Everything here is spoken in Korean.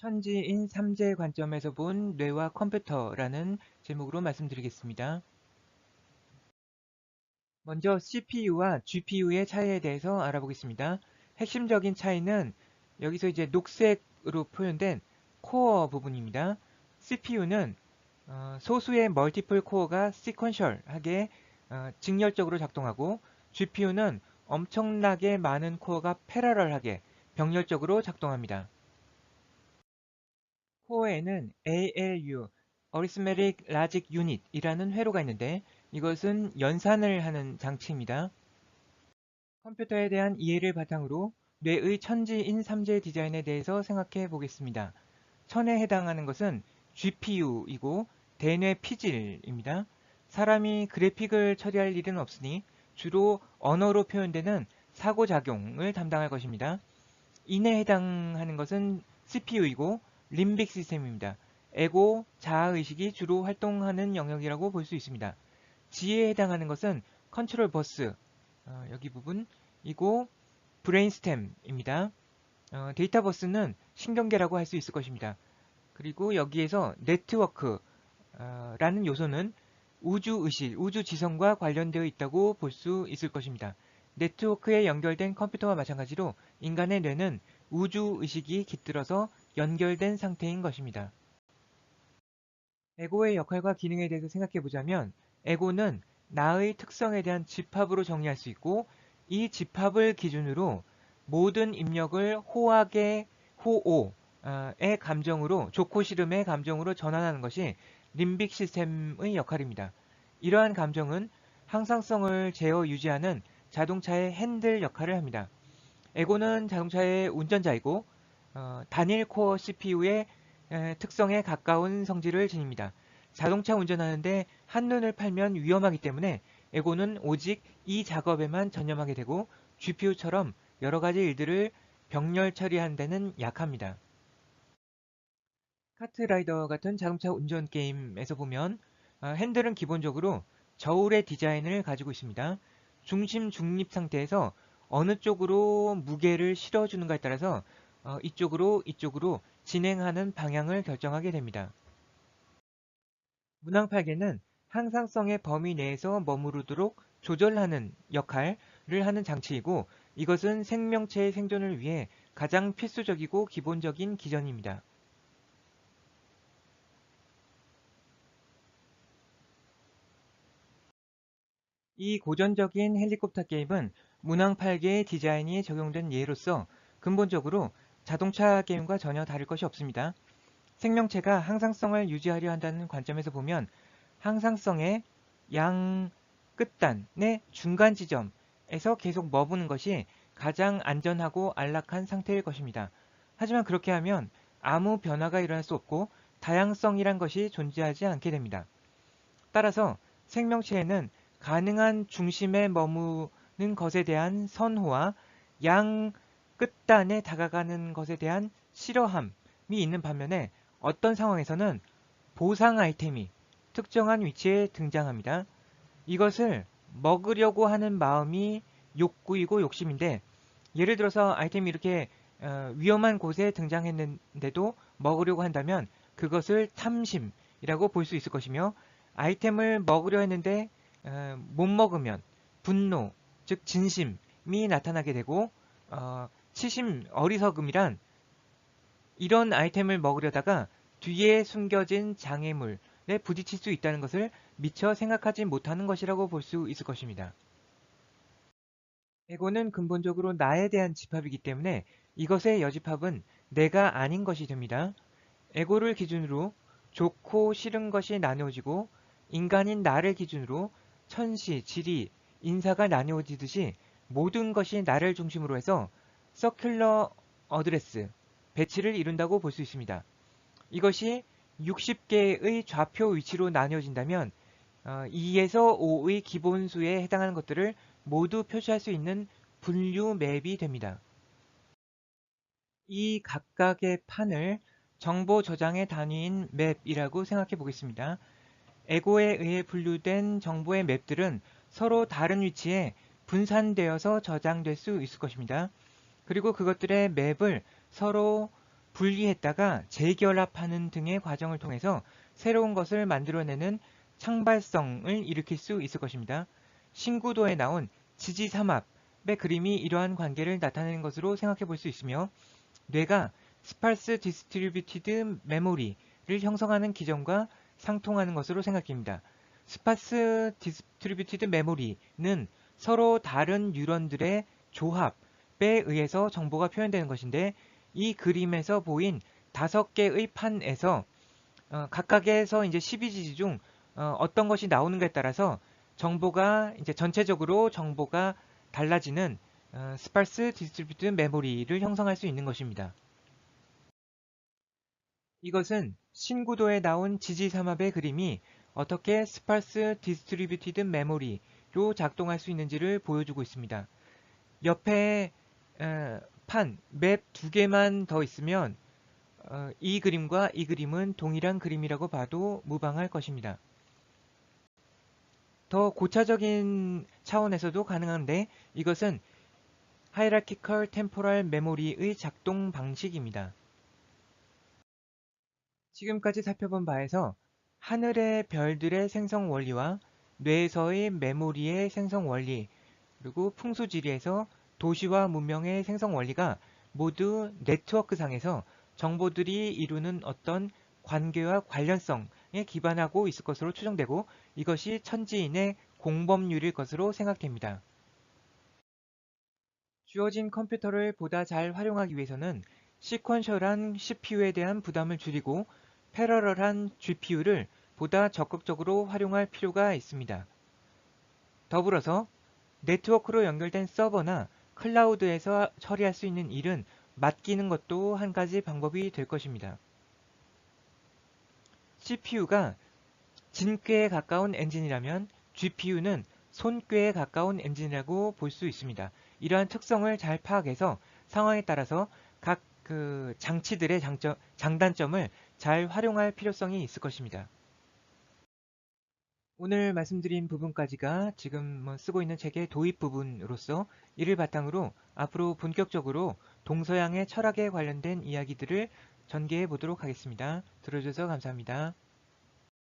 천지인 삼재 관점에서 본 뇌와 컴퓨터라는 제목으로 말씀드리겠습니다. 먼저 CPU와 GPU의 차이에 대해서 알아보겠습니다. 핵심적인 차이는 여기서 이제 녹색으로 표현된 코어 부분입니다. CPU는 소수의 멀티플 코어가 시퀀셜하게 직렬적으로 작동하고 GPU는 엄청나게 많은 코어가 패러럴하게 병렬적으로 작동합니다. 코어에는 ALU, Arithmetic Logic Unit이라는 회로가 있는데 이것은 연산을 하는 장치입니다. 컴퓨터에 대한 이해를 바탕으로 뇌의 천지인 삼재 디자인에 대해서 생각해 보겠습니다. 천에 해당하는 것은 GPU이고 대뇌 피질입니다. 사람이 그래픽을 처리할 일은 없으니 주로 언어로 표현되는 상호작용을 담당할 것입니다. 인에 해당하는 것은 CPU이고 림빅 시스템입니다. 에고, 자아의식이 주로 활동하는 영역이라고 볼 수 있습니다. 지에 해당하는 것은 컨트롤 버스, 여기 부분이고 브레인스템입니다. 데이터 버스는 신경계라고 할 수 있을 것입니다. 그리고 여기에서 네트워크라는 요소는 우주의식, 우주지성과 관련되어 있다고 볼 수 있을 것입니다. 네트워크에 연결된 컴퓨터와 마찬가지로 인간의 뇌는 우주의식이 깃들어서 연결된 상태인 것입니다. 에고의 역할과 기능에 대해서 생각해 보자면 에고는 나의 특성에 대한 집합으로 정리할 수 있고 이 집합을 기준으로 모든 입력을 호학의 호오의 감정으로 좋고 싫음의 감정으로 전환하는 것이 림빅 시스템의 역할입니다. 이러한 감정은 항상성을 제어 유지하는 자동차의 핸들 역할을 합니다. 에고는 자동차의 운전자이고 단일 코어 CPU의 특성에 가까운 성질을 지닙니다. 자동차 운전하는데 한눈을 팔면 위험하기 때문에 에고는 오직 이 작업에만 전념하게 되고 GPU처럼 여러 가지 일들을 병렬 처리하는 데는 약합니다. 카트라이더 같은 자동차 운전 게임에서 보면 핸들은 기본적으로 저울의 디자인을 가지고 있습니다. 중심 중립 상태에서 어느 쪽으로 무게를 실어주는가에 따라서 이쪽으로 진행하는 방향을 결정하게 됩니다. 문항팔개는 항상성의 범위 내에서 머무르도록 조절하는 역할을 하는 장치이고 이것은 생명체의 생존을 위해 가장 필수적이고 기본적인 기전입니다. 이 고전적인 헬리콥터 게임은 문항8개의 디자인이 적용된 예로서 근본적으로 자동차 게임과 전혀 다를 것이 없습니다. 생명체가 항상성을 유지하려 한다는 관점에서 보면 항상성의 양 끝단의 중간 지점에서 계속 머무는 것이 가장 안전하고 안락한 상태일 것입니다. 하지만 그렇게 하면 아무 변화가 일어날 수 없고 다양성이란 것이 존재하지 않게 됩니다. 따라서 생명체에는 가능한 중심에 머무는 것에 대한 선호와 양 끝단에 다가가는 것에 대한 싫어함이 있는 반면에 어떤 상황에서는 보상 아이템이 특정한 위치에 등장합니다. 이것을 먹으려고 하는 마음이 욕구이고 욕심인데 예를 들어서 아이템이 이렇게 위험한 곳에 등장했는데도 먹으려고 한다면 그것을 탐심이라고 볼 수 있을 것이며 아이템을 먹으려 했는데 못 먹으면 분노, 즉 진심이 나타나게 되고 치심, 어리석음이란 이런 아이템을 먹으려다가 뒤에 숨겨진 장애물에 부딪힐 수 있다는 것을 미처 생각하지 못하는 것이라고 볼 수 있을 것입니다. 에고는 근본적으로 나에 대한 집합이기 때문에 이것의 여집합은 내가 아닌 것이 됩니다. 에고를 기준으로 좋고 싫은 것이 나누어지고 인간인 나를 기준으로 천시, 지리, 인사가 나누어지듯이 모든 것이 나를 중심으로 해서 서큘러 어드레스, 배치를 이룬다고 볼 수 있습니다. 이것이 60개의 좌표 위치로 나뉘어진다면 2에서 5의 기본수에 해당하는 것들을 모두 표시할 수 있는 분류 맵이 됩니다. 이 각각의 판을 정보 저장의 단위인 맵이라고 생각해 보겠습니다. 에고에 의해 분류된 정보의 맵들은 서로 다른 위치에 분산되어서 저장될 수 있을 것입니다. 그리고 그것들의 맵을 서로 분리했다가 재결합하는 등의 과정을 통해서 새로운 것을 만들어내는 창발성을 일으킬 수 있을 것입니다. 신구도에 나온 지지삼합의 그림이 이러한 관계를 나타내는 것으로 생각해 볼 수 있으며, 뇌가 스파스 디스트리뷰티드 메모리를 형성하는 기전과 상통하는 것으로 생각됩니다. 스파스 디스트리뷰티드 메모리는 서로 다른 뉴런들의 조합에 의해서 정보가 표현되는 것인데, 이 그림에서 보인 5개의 판에서 각각에서 이제 12지지 중 어떤 것이 나오는가에 따라서 정보가 이제 전체적으로 정보가 달라지는 스파스 디스트리뷰티드 메모리를 형성할 수 있는 것입니다. 이것은 신구도에 나온 지지삼합의 그림이 어떻게 스파스 디스트리뷰티드 메모리로 작동할 수 있는지를 보여주고 있습니다. 옆에 판, 맵 2개만 더 있으면 이 그림과 이 그림은 동일한 그림이라고 봐도 무방할 것입니다. 더 고차적인 차원에서도 가능한데, 이것은 Hierarchical Temporal Memory의 작동 방식입니다. 지금까지 살펴본 바에서 하늘의 별들의 생성 원리와 뇌에서의 메모리의 생성 원리, 그리고 풍수지리에서 도시와 문명의 생성 원리가 모두 네트워크상에서 정보들이 이루는 어떤 관계와 관련성에 기반하고 있을 것으로 추정되고, 이것이 천지인의 공범률일 것으로 생각됩니다. 주어진 컴퓨터를 보다 잘 활용하기 위해서는 시퀀셜한 CPU에 대한 부담을 줄이고 패러럴한 GPU를 보다 적극적으로 활용할 필요가 있습니다. 더불어서 네트워크로 연결된 서버나 클라우드에서 처리할 수 있는 일은 맡기는 것도 한 가지 방법이 될 것입니다. CPU가 진꾀에 가까운 엔진이라면 GPU는 손꾀에 가까운 엔진이라고 볼 수 있습니다. 이러한 특성을 잘 파악해서 상황에 따라서 각 장치들의 장단점을 잘 활용할 필요성이 있을 것입니다. 오늘 말씀드린 부분까지가 지금 쓰고 있는 책의 도입 부분으로서, 이를 바탕으로 앞으로 본격적으로 동서양의 철학에 관련된 이야기들을 전개해 보도록 하겠습니다. 들어주셔서 감사합니다.